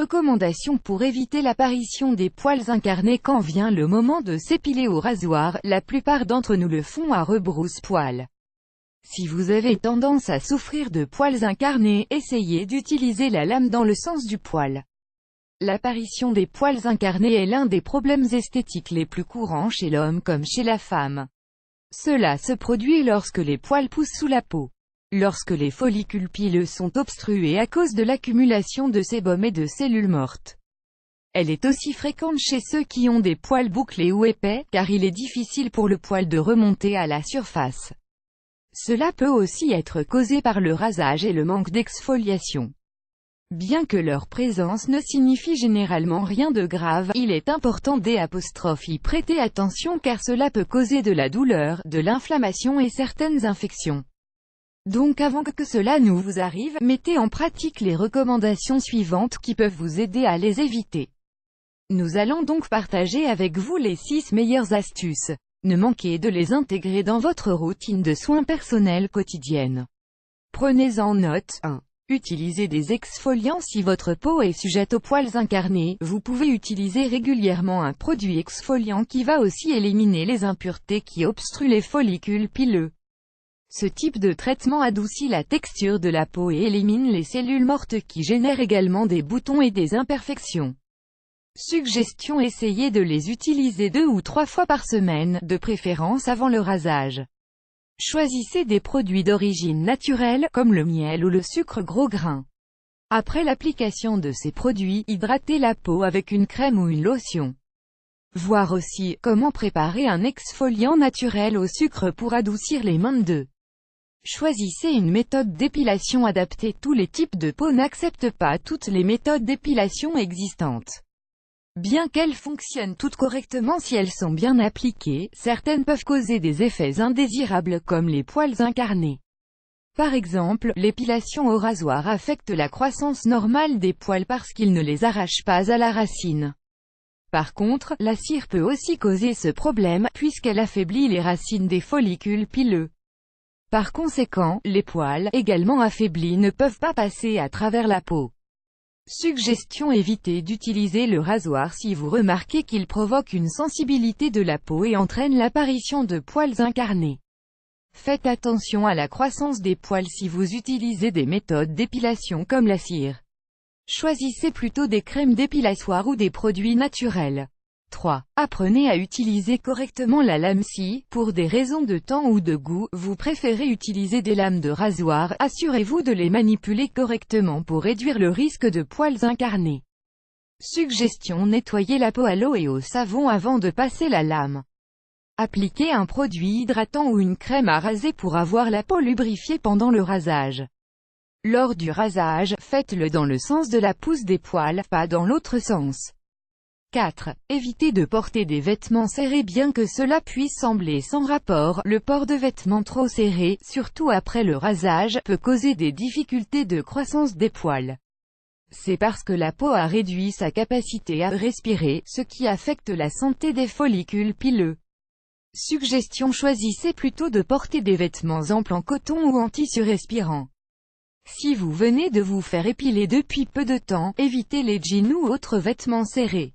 recommandations pour éviter l'apparition des poils incarnés quand vient le moment de s'épiler au rasoir. La plupart d'entre nous le font à rebrousse-poil. Si vous avez tendance à souffrir de poils incarnés, essayez d'utiliser la lame dans le sens du poil. L'apparition des poils incarnés est l'un des problèmes esthétiques les plus courants chez l'homme comme chez la femme. Cela se produit lorsque les poils poussent sous la peau. Lorsque les follicules pileux sont obstrués à cause de l'accumulation de sébum et de cellules mortes. Elle est aussi fréquente chez ceux qui ont des poils bouclés ou épais, car il est difficile pour le poil de remonter à la surface. Cela peut aussi être causé par le rasage et le manque d'exfoliation. Bien que leur présence ne signifie généralement rien de grave, il est important d'y prêter attention car cela peut causer de la douleur, de l'inflammation et certaines infections. Donc avant que cela ne vous arrive, mettez en pratique les recommandations suivantes qui peuvent vous aider à les éviter. Nous allons donc partager avec vous les 6 meilleures astuces. Ne manquez de les intégrer dans votre routine de soins personnels quotidienne. Prenez-en note. 1. Utilisez des exfoliants si votre peau est sujette aux poils incarnés. Vous pouvez utiliser régulièrement un produit exfoliant qui va aussi éliminer les impuretés qui obstruent les follicules pileux. Ce type de traitement adoucit la texture de la peau et élimine les cellules mortes qui génèrent également des boutons et des imperfections. Suggestion: essayez de les utiliser 2 ou 3 fois par semaine, de préférence avant le rasage. Choisissez des produits d'origine naturelle, comme le miel ou le sucre gros grain. Après l'application de ces produits, hydratez la peau avec une crème ou une lotion. Voir aussi, comment préparer un exfoliant naturel au sucre pour adoucir les mains. 2. Choisissez une méthode d'épilation adaptée. Tous les types de peau n'acceptent pas toutes les méthodes d'épilation existantes. Bien qu'elles fonctionnent toutes correctement si elles sont bien appliquées, certaines peuvent causer des effets indésirables comme les poils incarnés. Par exemple, l'épilation au rasoir affecte la croissance normale des poils parce qu'il ne les arrache pas à la racine. Par contre, la cire peut aussi causer ce problème, puisqu'elle affaiblit les racines des follicules pileux. Par conséquent, les poils, également affaiblis, ne peuvent pas passer à travers la peau. Suggestion: évitez d'utiliser le rasoir si vous remarquez qu'il provoque une sensibilité de la peau et entraîne l'apparition de poils incarnés. Faites attention à la croissance des poils si vous utilisez des méthodes d'épilation comme la cire. Choisissez plutôt des crèmes dépilatoire ou des produits naturels. 3. Apprenez à utiliser correctement la lame. Si, pour des raisons de temps ou de goût, vous préférez utiliser des lames de rasoir, assurez-vous de les manipuler correctement pour réduire le risque de poils incarnés. Suggestion: nettoyez la peau à l'eau et au savon avant de passer la lame. Appliquez un produit hydratant ou une crème à raser pour avoir la peau lubrifiée pendant le rasage. Lors du rasage, faites-le dans le sens de la pousse des poils, pas dans l'autre sens. 4. Évitez de porter des vêtements serrés. Bien que cela puisse sembler sans rapport, le port de vêtements trop serrés, surtout après le rasage, peut causer des difficultés de croissance des poils. C'est parce que la peau a réduit sa capacité à respirer, ce qui affecte la santé des follicules pileux. Suggestion: choisissez plutôt de porter des vêtements amples en coton ou en tissu respirant. Si vous venez de vous faire épiler depuis peu de temps, évitez les jeans ou autres vêtements serrés.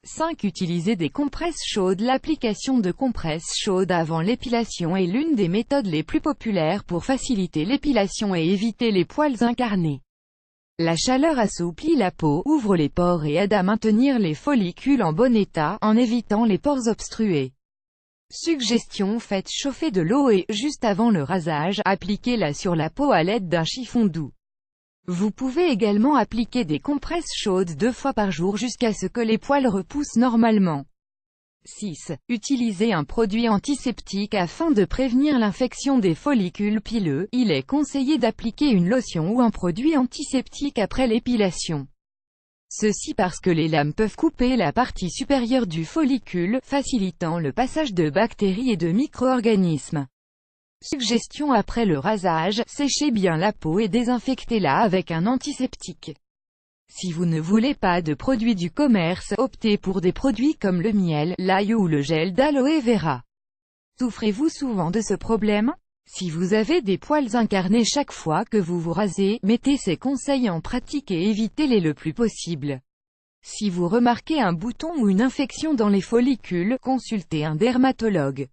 5. Utilisez des compresses chaudes. L'application de compresses chaudes avant l'épilation est l'une des méthodes les plus populaires pour faciliter l'épilation et éviter les poils incarnés. La chaleur assouplit la peau, ouvre les pores et aide à maintenir les follicules en bon état, en évitant les pores obstrués. Suggestion: faites chauffer de l'eau et, juste avant le rasage, appliquez-la sur la peau à l'aide d'un chiffon doux. Vous pouvez également appliquer des compresses chaudes 2 fois par jour jusqu'à ce que les poils repoussent normalement. 6. Utilisez un produit antiseptique afin de prévenir l'infection des follicules pileux. Il est conseillé d'appliquer une lotion ou un produit antiseptique après l'épilation. Ceci parce que les lames peuvent couper la partie supérieure du follicule, facilitant le passage de bactéries et de micro-organismes. Suggestion: après le rasage, séchez bien la peau et désinfectez-la avec un antiseptique. Si vous ne voulez pas de produits du commerce, optez pour des produits comme le miel, l'ail ou le gel d'aloe vera. Souffrez-vous souvent de ce problème? Si vous avez des poils incarnés chaque fois que vous vous rasez, mettez ces conseils en pratique et évitez-les le plus possible. Si vous remarquez un bouton ou une infection dans les follicules, consultez un dermatologue.